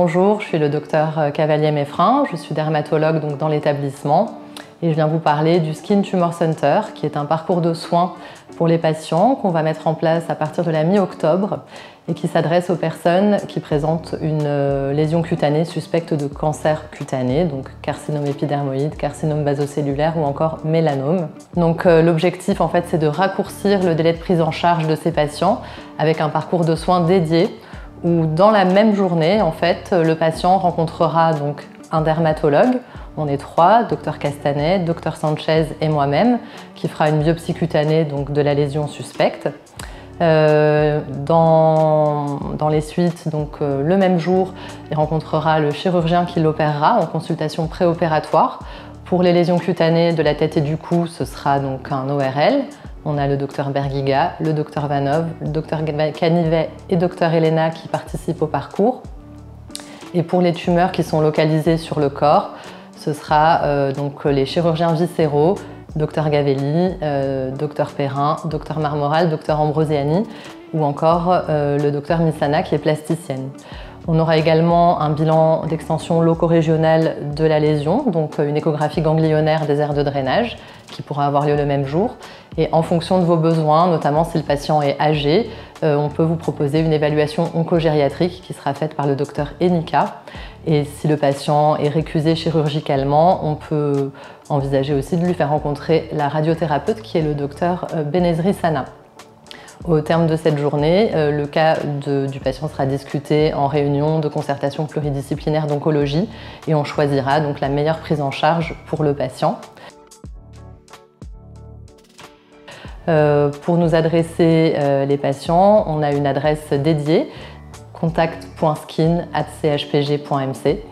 Bonjour, je suis le docteur Cavalier-Meffrin, je suis dermatologue donc, dans l'établissement et je viens vous parler du Skin Tumor Center qui est un parcours de soins pour les patients qu'on va mettre en place à partir de la mi-octobre et qui s'adresse aux personnes qui présentent une lésion cutanée suspecte de cancer cutané, donc carcinome épidermoïde, carcinome basocellulaire ou encore mélanome. Donc l'objectif en fait c'est de raccourcir le délai de prise en charge de ces patients avec un parcours de soins dédié où dans la même journée, en fait, le patient rencontrera donc un dermatologue. On est trois, Dr Castanet, Dr Sanchez et moi-même, qui fera une biopsie cutanée donc, de la lésion suspecte. Dans les suites, donc, le même jour, il rencontrera le chirurgien qui l'opérera en consultation préopératoire. Pour les lésions cutanées de la tête et du cou, ce sera donc un ORL. On a le docteur Bergiga, le docteur Vanov, le docteur Canivet et docteur Elena qui participent au parcours. Et pour les tumeurs qui sont localisées sur le corps, ce sera donc les chirurgiens viscéraux, docteur Gavelli, docteur Perrin, docteur Marmoral, docteur Ambrosiani ou encore le docteur Misana qui est plasticienne. On aura également un bilan d'extension loco-régionale de la lésion, donc une échographie ganglionnaire des aires de drainage qui pourra avoir lieu le même jour. Et en fonction de vos besoins, notamment si le patient est âgé, on peut vous proposer une évaluation oncogériatrique qui sera faite par le docteur Enika. Et si le patient est récusé chirurgicalement, on peut envisager aussi de lui faire rencontrer la radiothérapeute qui est le docteur Benezri Sana. Au terme de cette journée, le cas du patient sera discuté en réunion de concertation pluridisciplinaire d'oncologie et on choisira donc la meilleure prise en charge pour le patient. Pour nous adresser les patients, on a une adresse dédiée, contact.skin@chpg.mc.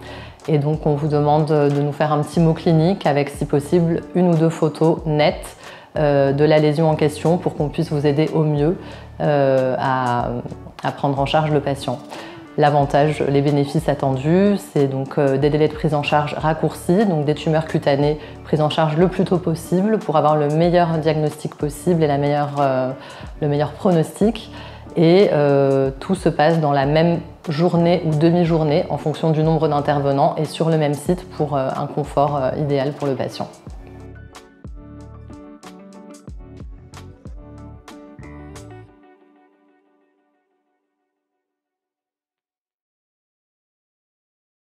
Et donc on vous demande de nous faire un petit mot clinique avec, si possible, une ou deux photos nettes de la lésion en question pour qu'on puisse vous aider au mieux à prendre en charge le patient. L'avantage, les bénéfices attendus, c'est donc des délais de prise en charge raccourcis, donc des tumeurs cutanées prises en charge le plus tôt possible pour avoir le meilleur diagnostic possible et le meilleur pronostic. Et tout se passe dans la même journée ou demi-journée en fonction du nombre d'intervenants et sur le même site pour un confort idéal pour le patient.